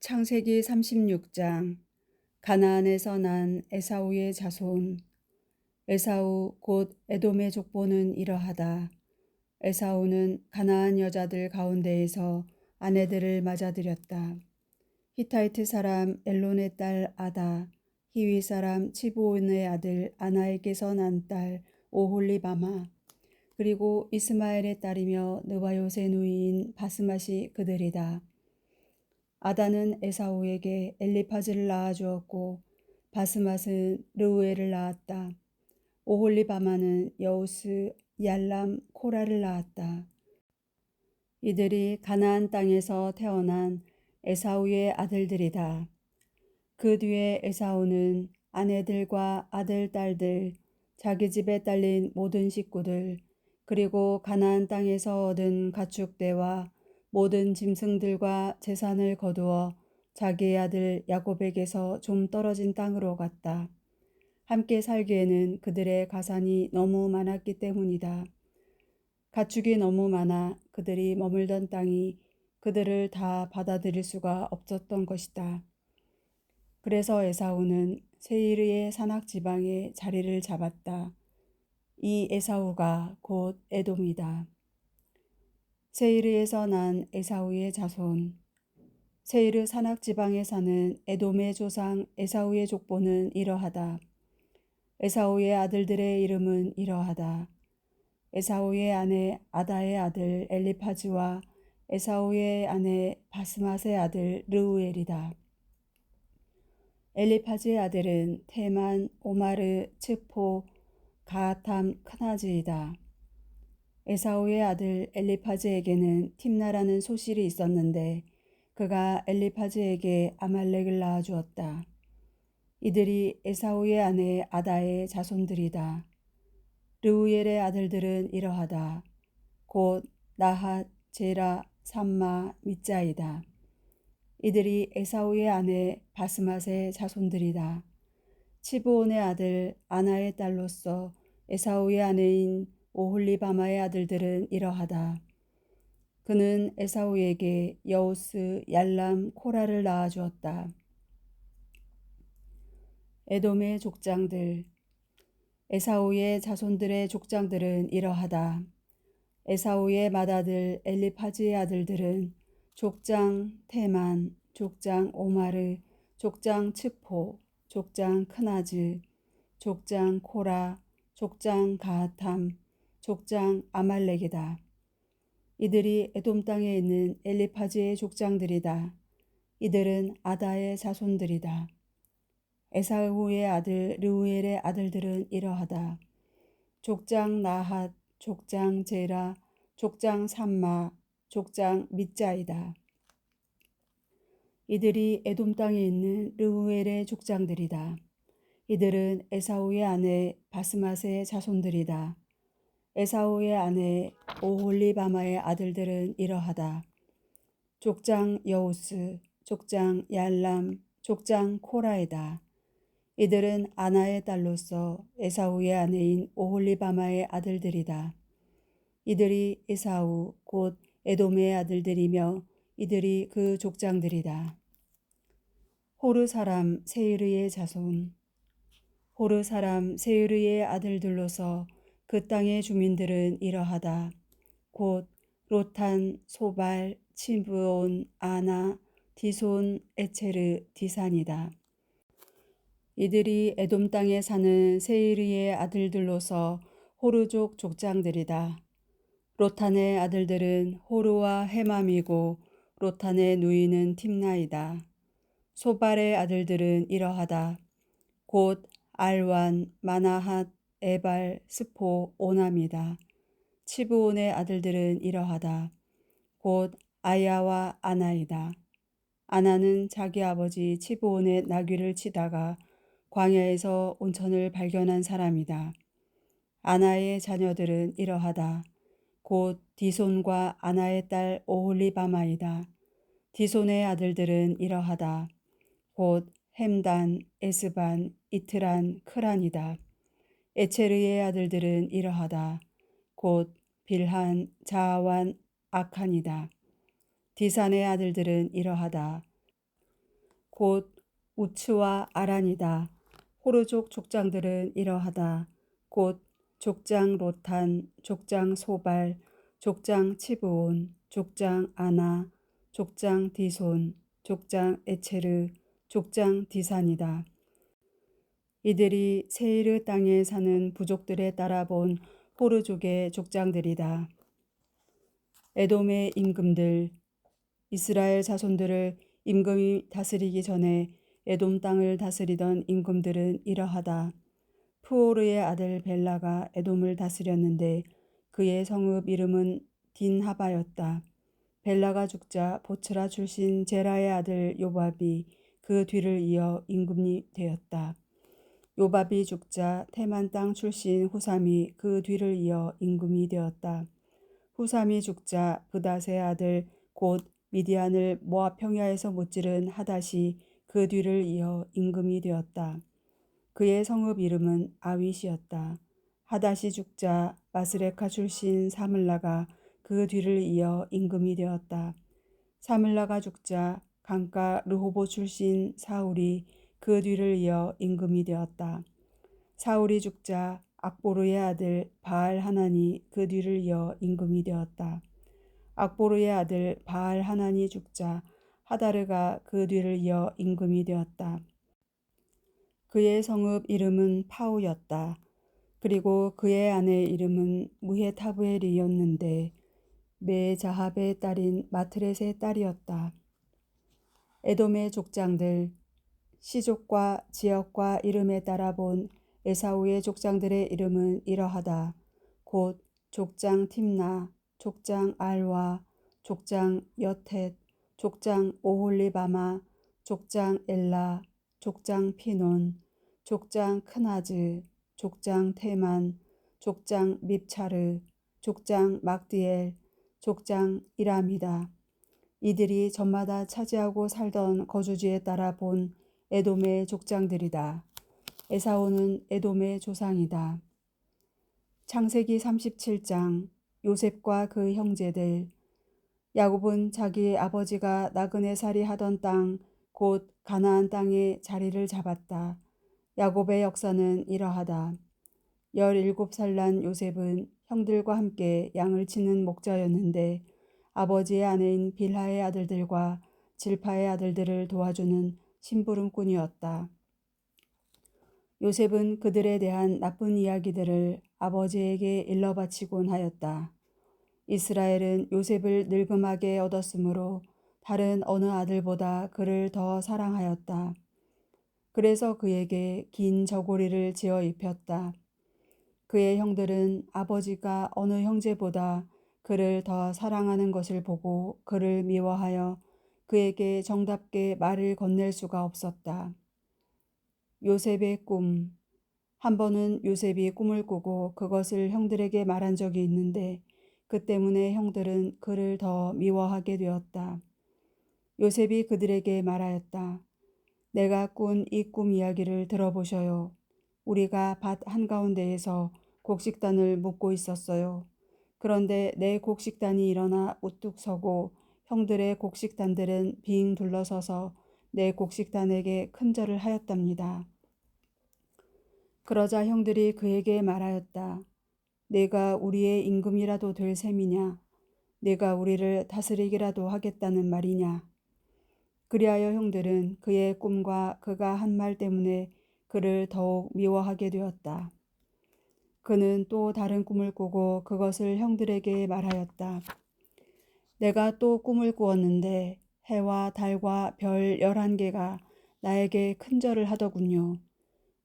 창세기 36장. 가나안에서 난 에사우의 자손. 에사우 곧 에돔의 족보는 이러하다. 에사우는 가나안 여자들 가운데에서 아내들을 맞아들였다. 히타이트 사람 엘론의 딸 아다, 히위 사람 치브온의 아들 아나에게서 난 딸 오홀리바마, 그리고 이스마엘의 딸이며 느바요의 누이인 바스맛이 그들이다. 아다는 에사우에게 엘리파즈를 낳아주었고 바스맛은 르우엘을 낳았다. 오홀리바마는 여우스, 얄람, 코라를 낳았다. 이들이 가나안 땅에서 태어난 에사우의 아들들이다. 그 뒤에 에사우는 아내들과 아들, 딸들, 자기 집에 딸린 모든 식구들, 그리고 가나안 땅에서 얻은 가축대와 모든 짐승들과 재산을 거두어 자기의 아들 야곱에게서 좀 떨어진 땅으로 갔다. 함께 살기에는 그들의 가산이 너무 많았기 때문이다. 가축이 너무 많아 그들이 머물던 땅이 그들을 다 받아들일 수가 없었던 것이다. 그래서 에사우는 세이르의 산악 지방에 자리를 잡았다. 이 에사우가 곧 에돔이다. 세이르에서 난 에사우의 자손. 세이르 산악 지방에 사는 에돔의 조상 에사우의 족보는 이러하다. 에사우의 아들들의 이름은 이러하다. 에사우의 아내 아다의 아들 엘리파즈와 에사우의 아내 바스맛의 아들 르우엘이다. 엘리파즈의 아들은 테만, 오마르, 츠포, 가탐, 크나즈이다. 에사우의 아들 엘리파즈에게는 팀나라는 소실이 있었는데 그가 엘리파즈에게 아말렉을 낳아주었다. 이들이 에사우의 아내 아다의 자손들이다. 르우엘의 아들들은 이러하다. 곧 나핫, 제라, 삼마, 밑자이다. 이들이 에사우의 아내 바스맛의 자손들이다. 치브온의 아들 아나의 딸로서 에사우의 아내인 오홀리바마의 아들들은 이러하다. 그는 에사우에게 여우스, 얄람, 코라를 낳아주었다. 에돔의 족장들. 에사우의 자손들의 족장들은 이러하다. 에사우의 맏아들 엘리파즈의 아들들은 족장 테만, 족장 오마르, 족장 츠포, 족장 크나즈, 족장 코라, 족장 가탐, 족장 아말렉이다. 이들이 에돔 땅에 있는 엘리파즈의 족장들이다. 이들은 아다의 자손들이다. 에사우의 아들 르우엘의 아들들은 이러하다. 족장 나핫, 족장 제라, 족장 삼마, 족장 밑자이다. 이들이 에돔 땅에 있는 르우엘의 족장들이다. 이들은 에사우의 아내 바스맛의 자손들이다. 에사우의 아내 오홀리바마의 아들들은 이러하다. 족장 여우스, 족장 얄람, 족장 코라이다. 이들은 아나의 딸로서 에사우의 아내인 오홀리바마의 아들들이다. 이들이 에사우 곧 에돔의 아들들이며 이들이 그 족장들이다. 호르 사람 세이르의 자손. 호르 사람 세이르의 아들들로서 그 땅의 주민들은 이러하다. 곧 로탄, 소발, 치브온, 아나, 디손, 에체르, 디산이다. 이들이 에돔 땅에 사는 세이르의 아들들로서 호르족 족장들이다. 로탄의 아들들은 호르와 헤맘이고 로탄의 누이는 팀나이다. 소발의 아들들은 이러하다. 곧 알완, 마나핫, 에발, 스포, 오남이다. 치브온의 아들들은 이러하다. 곧 아야와 아나이다. 아나는 자기 아버지 치브온의 나귀를 치다가 광야에서 온천을 발견한 사람이다. 아나의 자녀들은 이러하다. 곧 디손과 아나의 딸 오홀리바마이다. 디손의 아들들은 이러하다. 곧 햄단, 에스반, 이트란, 크란이다. 에체르의 아들들은 이러하다. 곧 빌한, 자아완, 아칸이다. 디산의 아들들은 이러하다. 곧 우츠와 아란이다. 호르족 족장들은 이러하다. 곧 족장 로탄, 족장 소발, 족장 치브온, 족장 아나, 족장 디손, 족장 에체르, 족장 디산이다. 이들이 세이르 땅에 사는 부족들에 따라 본 호르족의 족장들이다. 에돔의 임금들, 이스라엘 자손들을 임금이 다스리기 전에 에돔 땅을 다스리던 임금들은 이러하다. 푸오르의 아들 벨라가 에돔을 다스렸는데 그의 성읍 이름은 딘하바였다. 벨라가 죽자 보츠라 출신 제라의 아들 요밥이 그 뒤를 이어 임금이 되었다. 요밥이 죽자 테만 땅 출신 후삼이 그 뒤를 이어 임금이 되었다. 후삼이 죽자 브닷의 아들 곧 미디안을 모압 평야에서 무찌른 하닷이 그 뒤를 이어 임금이 되었다. 그의 성읍 이름은 아윗이었다. 하닷이 죽자 마스레카 출신 사물라가 그 뒤를 이어 임금이 되었다. 사물라가 죽자 강가 르호보 출신 사울이 그 뒤를 이어 임금이 되었다. 사울이 죽자 악보르의 아들 바알 하난이 그 뒤를 이어 임금이 되었다. 악보르의 아들 바알 하난이 죽자 하다르가 그 뒤를 이어 임금이 되었다. 그의 성읍 이름은 파우였다. 그리고 그의 아내 이름은 무헤타브엘이었는데 메자합의 딸인 마트렛의 딸이었다. 에돔의 족장들, 시족과 지역과 이름에 따라 본 에사우의 족장들의 이름은 이러하다. 곧 족장 팀나, 족장 알와, 족장 여텟, 족장 오홀리바마, 족장 엘라, 족장 피논, 족장 크나즈, 족장 테만, 족장 밉차르, 족장 막디엘, 족장 이람이다. 이들이 전마다 차지하고 살던 거주지에 따라 본 에돔의 족장들이다. 에사오는 에돔의 조상이다. 창세기 37장 요셉과 그 형제들. 야곱은 자기 아버지가 나그네 살이 하던 땅 곧 가나안 땅에 자리를 잡았다. 야곱의 역사는 이러하다. 17살 난 요셉은 형들과 함께 양을 치는 목자였는데 아버지의 아내인 빌하의 아들들과 질파의 아들들을 도와주는 심부름꾼이었다. 요셉은 그들에 대한 나쁜 이야기들을 아버지에게 일러바치곤 하였다. 이스라엘은 요셉을 늙음하게 얻었으므로 다른 어느 아들보다 그를 더 사랑하였다. 그래서 그에게 긴 저고리를 지어 입혔다. 그의 형들은 아버지가 어느 형제보다 그를 더 사랑하는 것을 보고 그를 미워하여 그에게 정답게 말을 건넬 수가 없었다. 요셉의 꿈. 한 번은 요셉이 꿈을 꾸고 그것을 형들에게 말한 적이 있는데 그 때문에 형들은 그를 더 미워하게 되었다. 요셉이 그들에게 말하였다. 내가 꾼 이 꿈 이야기를 들어보셔요. 우리가 밭 한가운데에서 곡식단을 묶고 있었어요. 그런데 내 곡식단이 일어나 우뚝 서고 형들의 곡식단들은 빙 둘러서서 내 곡식단에게 큰절을 하였답니다. 그러자 형들이 그에게 말하였다. 내가 우리의 임금이라도 될 셈이냐? 내가 우리를 다스리기라도 하겠다는 말이냐? 그리하여 형들은 그의 꿈과 그가 한 말 때문에 그를 더욱 미워하게 되었다. 그는 또 다른 꿈을 꾸고 그것을 형들에게 말하였다. 내가 또 꿈을 꾸었는데 해와 달과 별 11개가 나에게 큰절을 하더군요.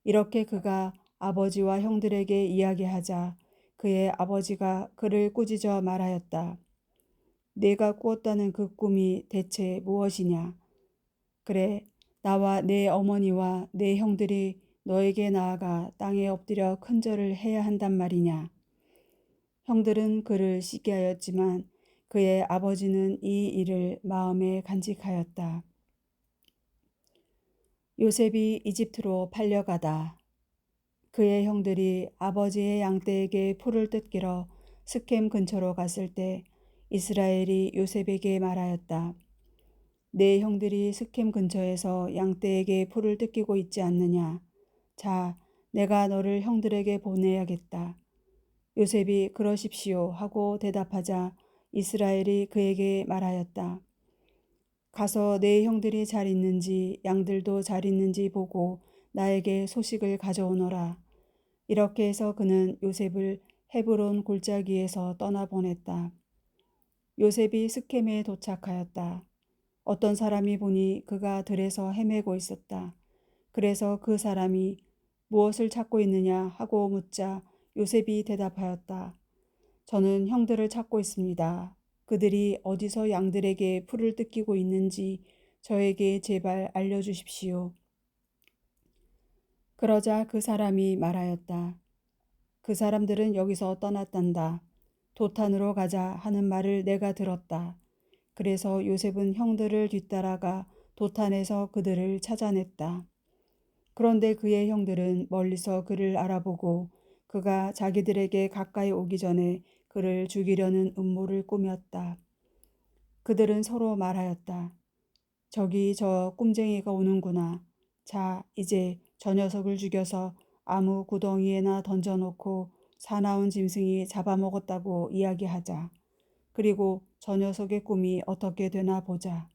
이렇게 그가 아버지와 형들에게 이야기하자 그의 아버지가 그를 꾸짖어 말하였다. 내가 꾸었다는 그 꿈이 대체 무엇이냐? 그래, 나와 내 어머니와 내 형들이 너에게 나아가 땅에 엎드려 큰절을 해야 한단 말이냐? 형들은 그를 시기 하였지만 그의 아버지는 이 일을 마음에 간직하였다. 요셉이 이집트로 팔려가다. 그의 형들이 아버지의 양떼에게 풀을 뜯기러 스켐 근처로 갔을 때 이스라엘이 요셉에게 말하였다. 내 형들이 스켐 근처에서 양떼에게 풀을 뜯기고 있지 않느냐? 자, 내가 너를 형들에게 보내야겠다. 요셉이 그러십시오 하고 대답하자 이스라엘이 그에게 말하였다. 가서 내 형들이 잘 있는지 양들도 잘 있는지 보고 나에게 소식을 가져오너라. 이렇게 해서 그는 요셉을 헤브론 골짜기에서 떠나보냈다. 요셉이 스켐에 도착하였다. 어떤 사람이 보니 그가 들에서 헤매고 있었다. 그래서 그 사람이 무엇을 찾고 있느냐 하고 묻자 요셉이 대답하였다. 저는 형들을 찾고 있습니다. 그들이 어디서 양들에게 풀을 뜯기고 있는지 저에게 제발 알려주십시오. 그러자 그 사람이 말하였다. 그 사람들은 여기서 떠났단다. 도탄으로 가자 하는 말을 내가 들었다. 그래서 요셉은 형들을 뒤따라가 도탄에서 그들을 찾아냈다. 그런데 그의 형들은 멀리서 그를 알아보고 그가 자기들에게 가까이 오기 전에 그를 죽이려는 음모를 꾸몄다. 그들은 서로 말하였다. 저기 저 꼼쟁이가 오는구나. 자, 이제 저 녀석을 죽여서 아무 구덩이에나 던져놓고 사나운 짐승이 잡아먹었다고 이야기하자. 그리고 저 녀석의 꿈이 어떻게 되나 보자.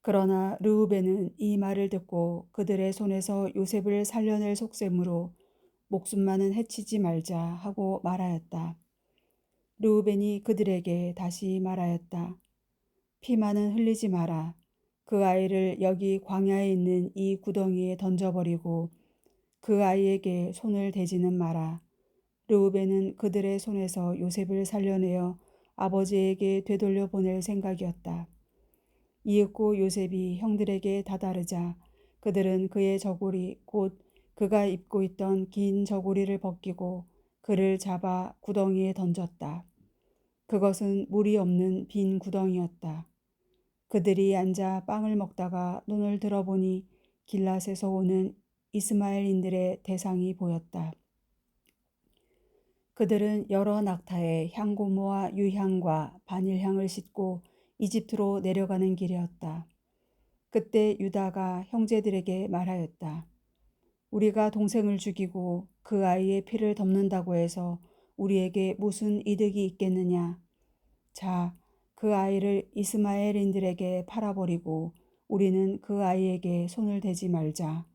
그러나 르우벤은 이 말을 듣고 그들의 손에서 요셉을 살려낼 속셈으로 목숨만은 해치지 말자 하고 말하였다. 르우벤이 그들에게 다시 말하였다. 피만은 흘리지 마라. 그 아이를 여기 광야에 있는 이 구덩이에 던져버리고 그 아이에게 손을 대지는 마라. 르우벤은 그들의 손에서 요셉을 살려내어 아버지에게 되돌려 보낼 생각이었다. 이윽고 요셉이 형들에게 다다르자 그들은 그의 저고리 곧 그가 입고 있던 긴 저고리를 벗기고 그를 잡아 구덩이에 던졌다. 그것은 물이 없는 빈 구덩이였다. 그들이 앉아 빵을 먹다가 눈을 들어보니 길랏에서 오는 이스마엘인들의 대상이 보였다. 그들은 여러 낙타에 향고모와 유향과 바닐향을 싣고 이집트로 내려가는 길이었다. 그때 유다가 형제들에게 말하였다. 우리가 동생을 죽이고 그 아이의 피를 덮는다고 해서 우리에게 무슨 이득이 있겠느냐. 자, 그 아이를 이스마엘인들에게 팔아버리고 우리는 그 아이에게 손을 대지 말자.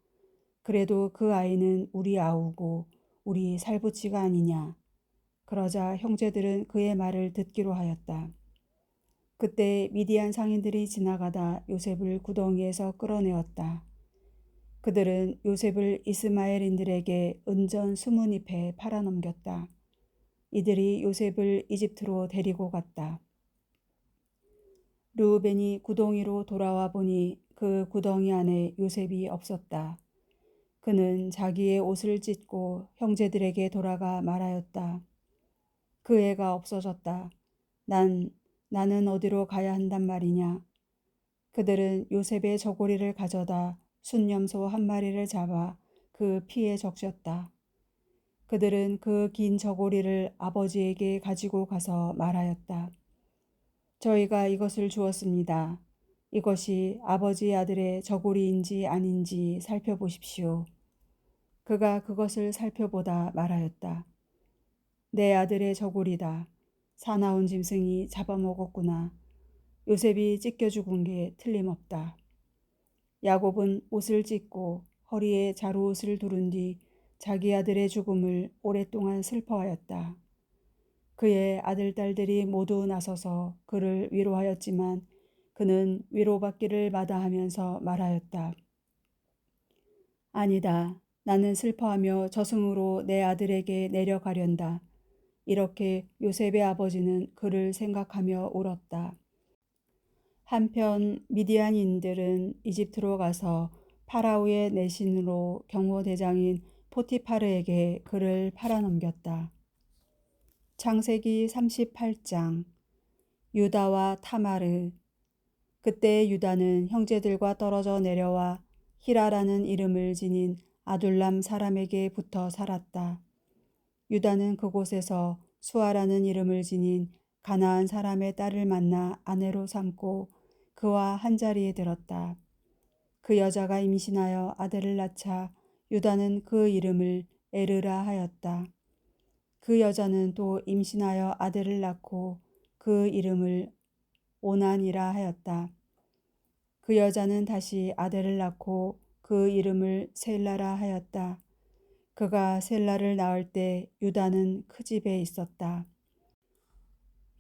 그래도 그 아이는 우리 아우고 우리 살부치가 아니냐. 그러자 형제들은 그의 말을 듣기로 하였다. 그때 미디안 상인들이 지나가다 요셉을 구덩이에서 끌어내었다. 그들은 요셉을 이스마엘인들에게 은전 20잎에 팔아넘겼다. 이들이 요셉을 이집트로 데리고 갔다. 르우벤이 구덩이로 돌아와 보니 그 구덩이 안에 요셉이 없었다. 그는 자기의 옷을 찢고 형제들에게 돌아가 말하였다. 그 애가 없어졌다. 나는 어디로 가야 한단 말이냐. 그들은 요셉의 저고리를 가져다 순념소 한 마리를 잡아 그 피에 적셨다. 그들은 그 긴 저고리를 아버지에게 가지고 가서 말하였다. 저희가 이것을 주었습니다. 이것이 아버지 아들의 저고리인지 아닌지 살펴보십시오. 그가 그것을 살펴보다 말하였다. 내 아들의 저고리다. 사나운 짐승이 잡아먹었구나. 요셉이 찢겨 죽은 게 틀림없다. 야곱은 옷을 찢고 허리에 자루옷을 두른 뒤 자기 아들의 죽음을 오랫동안 슬퍼하였다. 그의 아들, 딸들이 모두 나서서 그를 위로하였지만 그는 위로받기를 마다하면서 말하였다. 아니다. 나는 슬퍼하며 저승으로 내 아들에게 내려가련다. 이렇게 요셉의 아버지는 그를 생각하며 울었다. 한편 미디안인들은 이집트로 가서 파라오의 내신으로 경호대장인 포티파르에게 그를 팔아넘겼다. 창세기 38장. 유다와 타마르. 그때 유다는 형제들과 떨어져 내려와 히라라는 이름을 지닌 아둘람 사람에게 붙어 살았다. 유다는 그곳에서 수아라는 이름을 지닌 가나안 사람의 딸을 만나 아내로 삼고 그와 한자리에 들었다. 그 여자가 임신하여 아들을 낳자 유다는 그 이름을 에르라 하였다. 그 여자는 또 임신하여 아들을 낳고 그 이름을 오난이라 하였다. 그 여자는 다시 아들을 낳고 그 이름을 셀라라 하였다. 그가 셀라를 낳을 때 유다는 그 집에 있었다.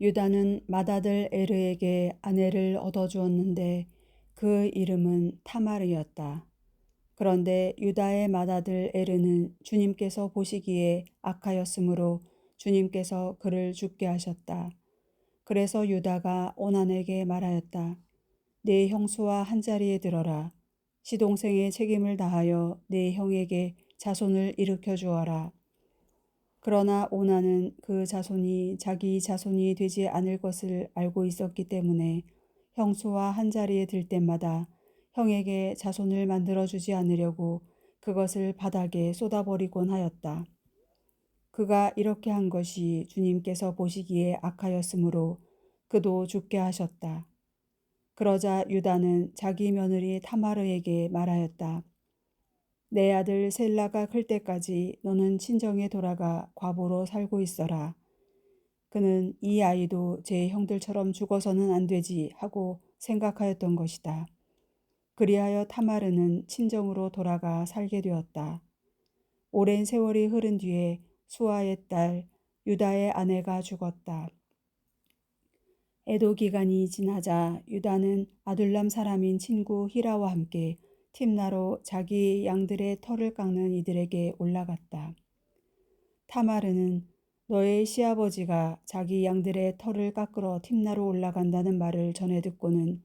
유다는 맏아들 에르에게 아내를 얻어주었는데 그 이름은 타마르였다. 그런데 유다의 맏아들 에르는 주님께서 보시기에 악하였으므로 주님께서 그를 죽게 하셨다. 그래서 유다가 오난에게 말하였다. 네 형수와 한자리에 들어라. 시동생의 책임을 다하여 네 형에게 자손을 일으켜 주어라. 그러나 오난은 그 자손이 자기 자손이 되지 않을 것을 알고 있었기 때문에 형수와 한자리에 들 때마다 형에게 자손을 만들어주지 않으려고 그것을 바닥에 쏟아버리곤 하였다. 그가 이렇게 한 것이 주님께서 보시기에 악하였으므로 그도 죽게 하셨다. 그러자 유다는 자기 며느리 타마르에게 말하였다. 내 아들 셀라가 클 때까지 너는 친정에 돌아가 과부로 살고 있어라. 그는 이 아이도 제 형들처럼 죽어서는 안 되지 하고 생각하였던 것이다. 그리하여 타마르는 친정으로 돌아가 살게 되었다. 오랜 세월이 흐른 뒤에 수아의 딸 유다의 아내가 죽었다. 애도 기간이 지나자 유다는 아둘람 사람인 친구 히라와 함께 팀나로 자기 양들의 털을 깎는 이들에게 올라갔다. 타마르는 너의 시아버지가 자기 양들의 털을 깎으러 팀나로 올라간다는 말을 전해 듣고는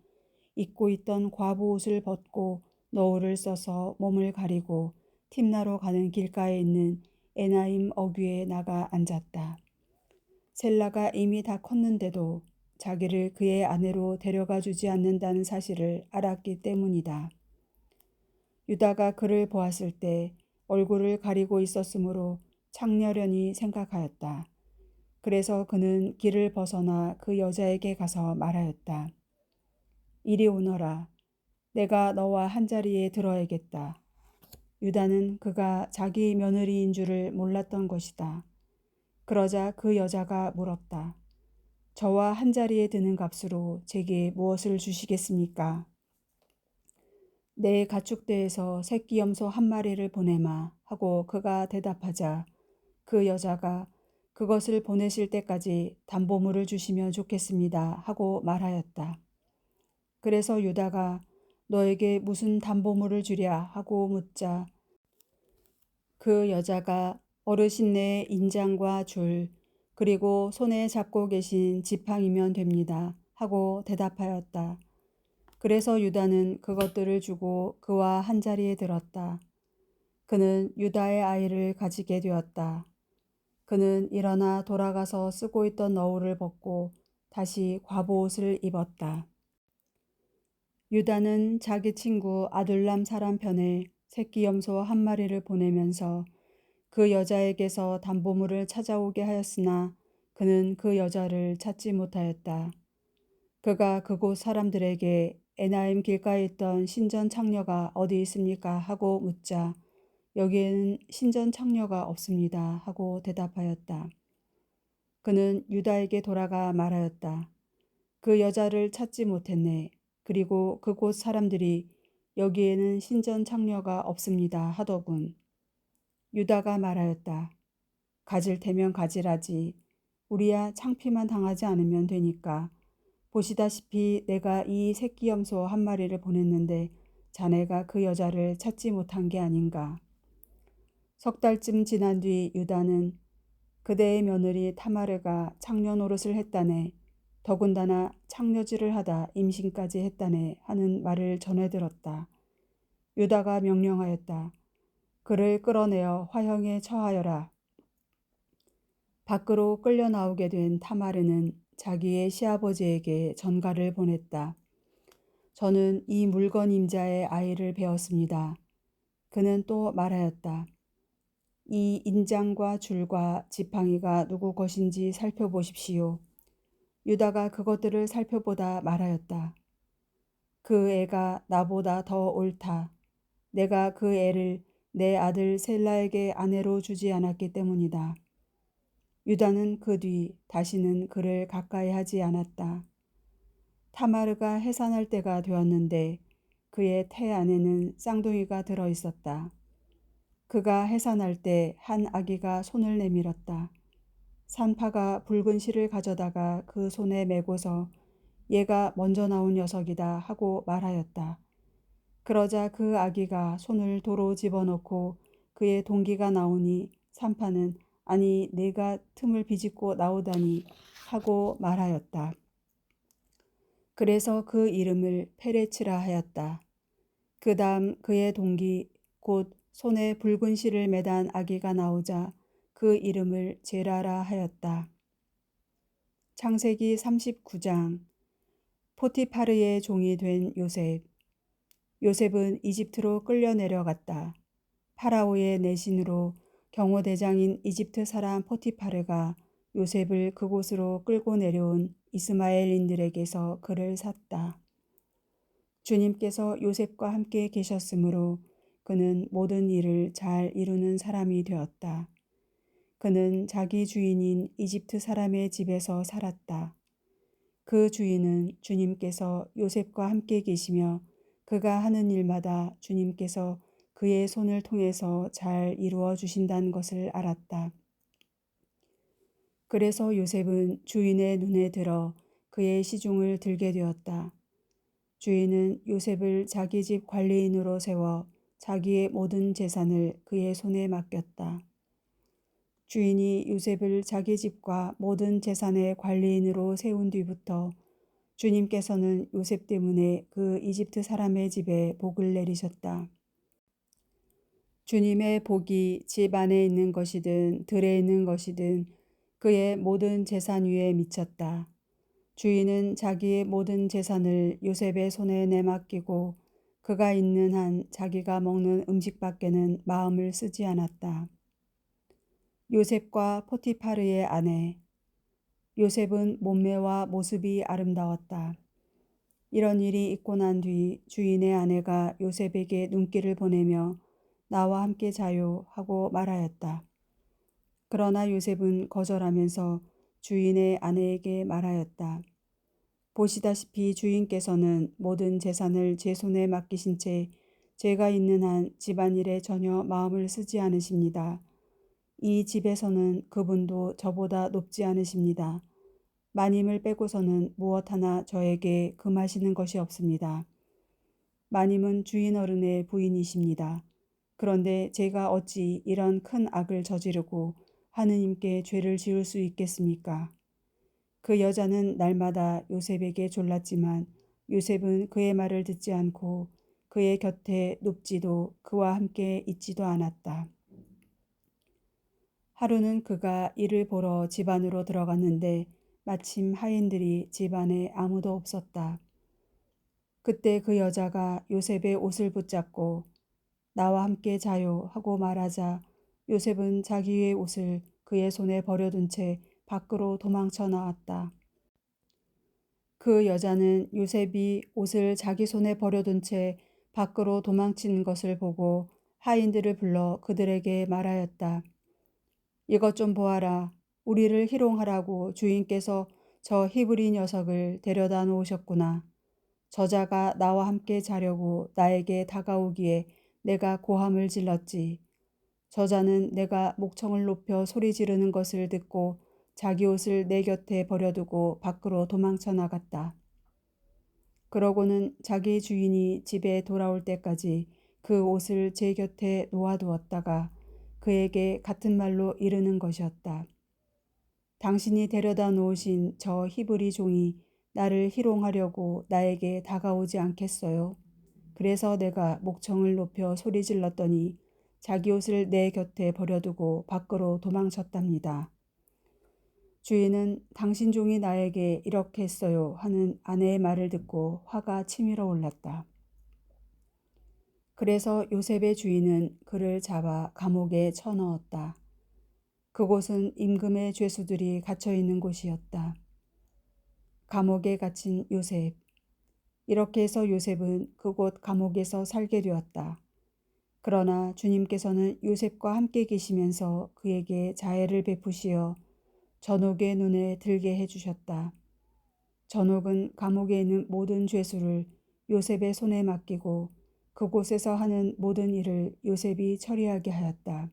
입고 있던 과부 옷을 벗고 너울을 써서 몸을 가리고 팀나로 가는 길가에 있는 에나임 어귀에 나가 앉았다. 셀라가 이미 다 컸는데도 자기를 그의 아내로 데려가 주지 않는다는 사실을 알았기 때문이다. 유다가 그를 보았을 때 얼굴을 가리고 있었으므로 창렬연히 생각하였다. 그래서 그는 길을 벗어나 그 여자에게 가서 말하였다. 이리 오너라. 내가 너와 한자리에 들어야겠다. 유다는 그가 자기 며느리인 줄을 몰랐던 것이다. 그러자 그 여자가 물었다. 저와 한자리에 드는 값으로 제게 무엇을 주시겠습니까? 내 가축대에서 새끼 염소 한 마리를 보내마 하고 그가 대답하자 그 여자가 그것을 보내실 때까지 담보물을 주시면 좋겠습니다 하고 말하였다. 그래서 유다가 너에게 무슨 담보물을 주랴 하고 묻자 그 여자가 어르신네의 인장과 줄 그리고 손에 잡고 계신 지팡이면 됩니다 하고 대답하였다. 그래서 유다는 그것들을 주고 그와 한자리에 들었다. 그는 유다의 아이를 가지게 되었다. 그는 일어나 돌아가서 쓰고 있던 너울을 벗고 다시 과부옷을 입었다. 유다는 자기 친구 아둘람 사람 편에 새끼 염소 한 마리를 보내면서 그 여자에게서 담보물을 찾아오게 하였으나 그는 그 여자를 찾지 못하였다. 그가 그곳 사람들에게 에나임 길가에 있던 신전 창녀가 어디 있습니까? 하고 묻자 여기에는 신전 창녀가 없습니다. 하고 대답하였다. 그는 유다에게 돌아가 말하였다. 그 여자를 찾지 못했네. 그리고 그곳 사람들이 여기에는 신전 창녀가 없습니다. 하더군. 유다가 말하였다. 가질 테면 가지라지. 우리야 창피만 당하지 않으면 되니까. 보시다시피 내가 이 새끼 염소 한 마리를 보냈는데 자네가 그 여자를 찾지 못한 게 아닌가. 석 달쯤 지난 뒤 유다는 그대의 며느리 타마르가 창녀 노릇을 했다네. 더군다나 창녀질을 하다 임신까지 했다네 하는 말을 전해 들었다. 유다가 명령하였다. 그를 끌어내어 화형에 처하여라. 밖으로 끌려 나오게 된 타마르는 자기의 시아버지에게 전가를 보냈다. 저는 이 물건 임자의 아이를 배웠습니다. 그는 또 말하였다. 이 인장과 줄과 지팡이가 누구 것인지 살펴보십시오. 유다가 그것들을 살펴보다 말하였다. 그 애가 나보다 더 옳다. 내가 그 애를 내 아들 셀라에게 아내로 주지 않았기 때문이다. 유다는 그 뒤 다시는 그를 가까이 하지 않았다. 타마르가 해산할 때가 되었는데 그의 태 안에는 쌍둥이가 들어 있었다. 그가 해산할 때 한 아기가 손을 내밀었다. 산파가 붉은 실을 가져다가 그 손에 메고서 얘가 먼저 나온 녀석이다 하고 말하였다. 그러자 그 아기가 손을 도로 집어넣고 그의 동기가 나오니 산파는 아니 내가 틈을 비집고 나오다니 하고 말하였다. 그래서 그 이름을 페레츠라 하였다. 그 다음 그의 동기 곧 손에 붉은 실을 매단 아기가 나오자 그 이름을 제라라 하였다. 창세기 39장. 포티파르의 종이 된 요셉. 요셉은 이집트로 끌려 내려갔다. 파라오의 내신으로 경호대장인 이집트 사람 포티파르가 요셉을 그곳으로 끌고 내려온 이스마엘인들에게서 그를 샀다. 주님께서 요셉과 함께 계셨으므로 그는 모든 일을 잘 이루는 사람이 되었다. 그는 자기 주인인 이집트 사람의 집에서 살았다. 그 주인은 주님께서 요셉과 함께 계시며 그가 하는 일마다 주님께서 그의 손을 통해서 잘 이루어 주신다는 것을 알았다. 그래서 요셉은 주인의 눈에 들어 그의 시중을 들게 되었다. 주인은 요셉을 자기 집 관리인으로 세워 자기의 모든 재산을 그의 손에 맡겼다. 주인이 요셉을 자기 집과 모든 재산의 관리인으로 세운 뒤부터 주님께서는 요셉 때문에 그 이집트 사람의 집에 복을 내리셨다. 주님의 복이 집 안에 있는 것이든 들에 있는 것이든 그의 모든 재산 위에 미쳤다. 주인은 자기의 모든 재산을 요셉의 손에 내맡기고 그가 있는 한 자기가 먹는 음식밖에는 마음을 쓰지 않았다. 요셉과 포티파르의 아내. 요셉은 몸매와 모습이 아름다웠다. 이런 일이 있고 난 뒤 주인의 아내가 요셉에게 눈길을 보내며 나와 함께 자요 하고 말하였다. 그러나 요셉은 거절하면서 주인의 아내에게 말하였다. 보시다시피 주인께서는 모든 재산을 제 손에 맡기신 채 제가 있는 한 집안일에 전혀 마음을 쓰지 않으십니다. 이 집에서는 그분도 저보다 높지 않으십니다. 마님을 빼고서는 무엇 하나 저에게 금하시는 것이 없습니다. 마님은 주인 어른의 부인이십니다. 그런데 제가 어찌 이런 큰 악을 저지르고 하느님께 죄를 지을 수 있겠습니까? 그 여자는 날마다 요셉에게 졸랐지만 요셉은 그의 말을 듣지 않고 그의 곁에 눕지도 그와 함께 있지도 않았다. 하루는 그가 이를 보러 집 안으로 들어갔는데 마침 하인들이 집 안에 아무도 없었다. 그때 그 여자가 요셉의 옷을 붙잡고 나와 함께 자요 하고 말하자 요셉은 자기의 옷을 그의 손에 버려둔 채 밖으로 도망쳐 나왔다. 그 여자는 요셉이 옷을 자기 손에 버려둔 채 밖으로 도망치는 것을 보고 하인들을 불러 그들에게 말하였다. 이것 좀 보아라. 우리를 희롱하라고 주인께서 저 히브리 녀석을 데려다 놓으셨구나. 저자가 나와 함께 자려고 나에게 다가오기에 내가 고함을 질렀지. 저자는 내가 목청을 높여 소리 지르는 것을 듣고 자기 옷을 내 곁에 버려두고 밖으로 도망쳐 나갔다. 그러고는 자기 주인이 집에 돌아올 때까지 그 옷을 제 곁에 놓아두었다가 그에게 같은 말로 이르는 것이었다. 당신이 데려다 놓으신 저 히브리 종이 나를 희롱하려고 나에게 다가오지 않겠어요. 그래서 내가 목청을 높여 소리 질렀더니 자기 옷을 내 곁에 버려두고 밖으로 도망쳤답니다. 주인은 당신 종이 나에게 이렇게 했어요 하는 아내의 말을 듣고 화가 치밀어 올랐다. 그래서 요셉의 주인은 그를 잡아 감옥에 쳐넣었다. 그곳은 임금의 죄수들이 갇혀 있는 곳이었다. 감옥에 갇힌 요셉. 이렇게 해서 요셉은 그곳 감옥에서 살게 되었다. 그러나 주님께서는 요셉과 함께 계시면서 그에게 자애를 베푸시어 전옥의 눈에 들게 해주셨다. 전옥은 감옥에 있는 모든 죄수를 요셉의 손에 맡기고 그곳에서 하는 모든 일을 요셉이 처리하게 하였다.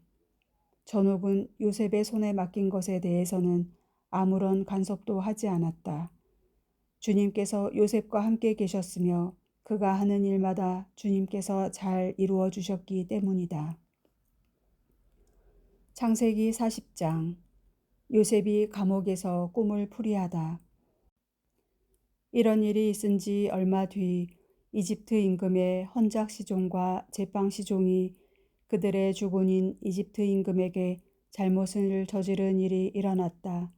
전옥은 요셉의 손에 맡긴 것에 대해서는 아무런 간섭도 하지 않았다. 주님께서 요셉과 함께 계셨으며 그가 하는 일마다 주님께서 잘 이루어 주셨기 때문이다. 창세기 40장. 요셉이 감옥에서 꿈을 풀이하다. 이런 일이 있은 지 얼마 뒤 이집트 임금의 헌작 시종과 제빵 시종이 그들의 주군인 이집트 임금에게 잘못을 저지른 일이 일어났다.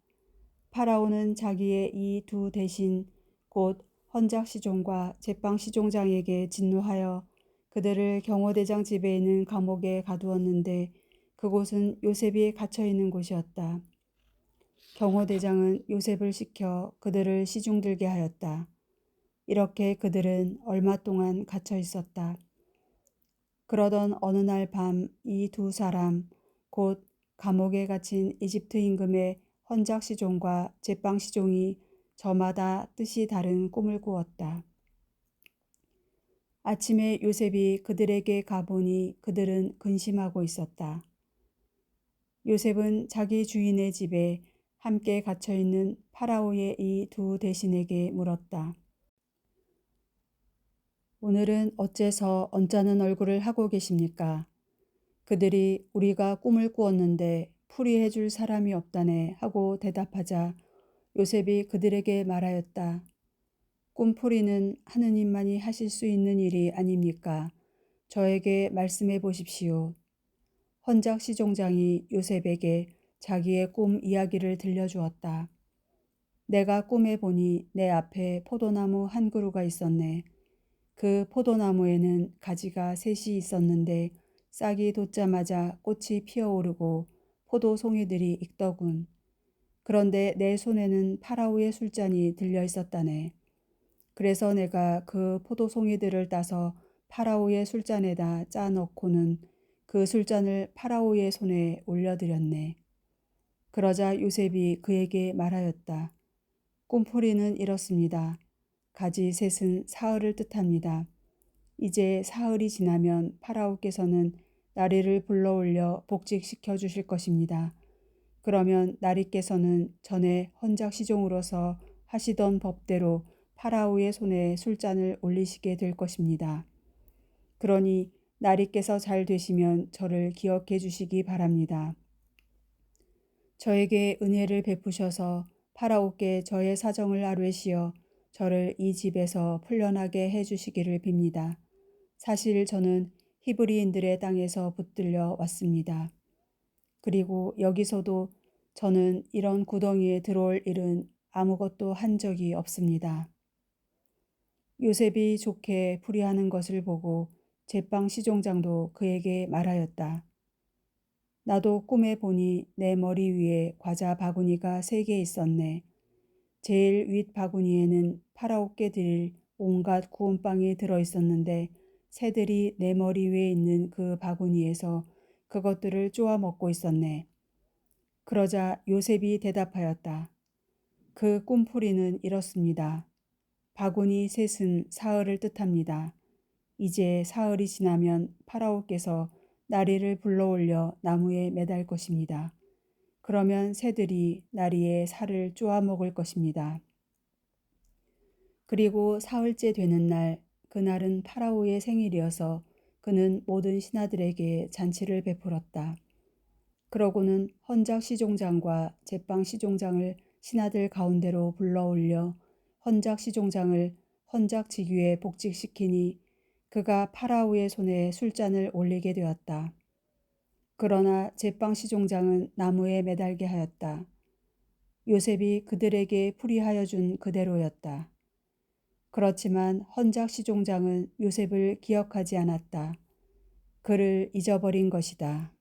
파라오는 자기의 이 두 대신 곧 헌작 시종과 제빵 시종장에게 진노하여 그들을 경호대장 집에 있는 감옥에 가두었는데 그곳은 요셉이 갇혀 있는 곳이었다. 경호대장은 요셉을 시켜 그들을 시중들게 하였다. 이렇게 그들은 얼마 동안 갇혀 있었다. 그러던 어느 날 밤 이 두 사람 곧 감옥에 갇힌 이집트 임금의 헌작 시종과 제빵 시종이 저마다 뜻이 다른 꿈을 꾸었다. 아침에 요셉이 그들에게 가보니 그들은 근심하고 있었다. 요셉은 자기 주인의 집에 함께 갇혀있는 파라오의 이 두 대신에게 물었다. 오늘은 어째서 언짢은 얼굴을 하고 계십니까? 그들이 우리가 꿈을 꾸었는데 풀이해 줄 사람이 없다네 하고 대답하자 요셉이 그들에게 말하였다. 꿈풀이는 하느님만이 하실 수 있는 일이 아닙니까? 저에게 말씀해 보십시오. 헌작 시종장이 요셉에게 자기의 꿈 이야기를 들려주었다. 내가 꿈에 보니 내 앞에 포도나무 한 그루가 있었네. 그 포도나무에는 가지가 셋이 있었는데 싹이 돋자마자 꽃이 피어오르고 포도 송이들이 익더군. 그런데 내 손에는 파라오의 술잔이 들려 있었다네. 그래서 내가 그 포도 송이들을 따서 파라오의 술잔에다 짜 넣고는 그 술잔을 파라오의 손에 올려드렸네. 그러자 요셉이 그에게 말하였다. 꿈풀이는 이렇습니다. 가지 셋은 사흘을 뜻합니다. 이제 사흘이 지나면 파라오께서는 나리를 불러올려 복직시켜 주실 것입니다. 그러면 나리께서는 전에 헌작 시종으로서 하시던 법대로 파라오의 손에 술잔을 올리시게 될 것입니다. 그러니 나리께서 잘 되시면 저를 기억해 주시기 바랍니다. 저에게 은혜를 베푸셔서 파라오께 저의 사정을 아뢰시어 저를 이 집에서 풀려나게 해주시기를 빕니다. 사실 저는 히브리인들의 땅에서 붙들려 왔습니다. 그리고 여기서도 저는 이런 구덩이에 들어올 일은 아무것도 한 적이 없습니다. 요셉이 좋게 풀이하는 것을 보고 제빵 시종장도 그에게 말하였다. 나도 꿈에 보니 내 머리 위에 과자 바구니가 3개 있었네. 제일 윗 바구니에는 파라오께 드릴 온갖 구운 빵이 들어있었는데 새들이 내 머리 위에 있는 그 바구니에서 그것들을 쪼아 먹고 있었네. 그러자 요셉이 대답하였다. 그 꿈풀이는 이렇습니다. 바구니 셋은 사흘을 뜻합니다. 이제 사흘이 지나면 파라오께서 나리를 불러올려 나무에 매달 것입니다. 그러면 새들이 나리의 살을 쪼아 먹을 것입니다. 그리고 사흘째 되는 날, 그날은 파라오의 생일이어서 그는 모든 신하들에게 잔치를 베풀었다. 그러고는 헌작 시종장과 제빵 시종장을 신하들 가운데로 불러올려 헌작 시종장을 헌작 직위에 복직시키니 그가 파라오의 손에 술잔을 올리게 되었다. 그러나 제빵 시종장은 나무에 매달게 하였다. 요셉이 그들에게 풀이하여 준 그대로였다. 그렇지만 헌작 시종장은 요셉을 기억하지 않았다. 그를 잊어버린 것이다.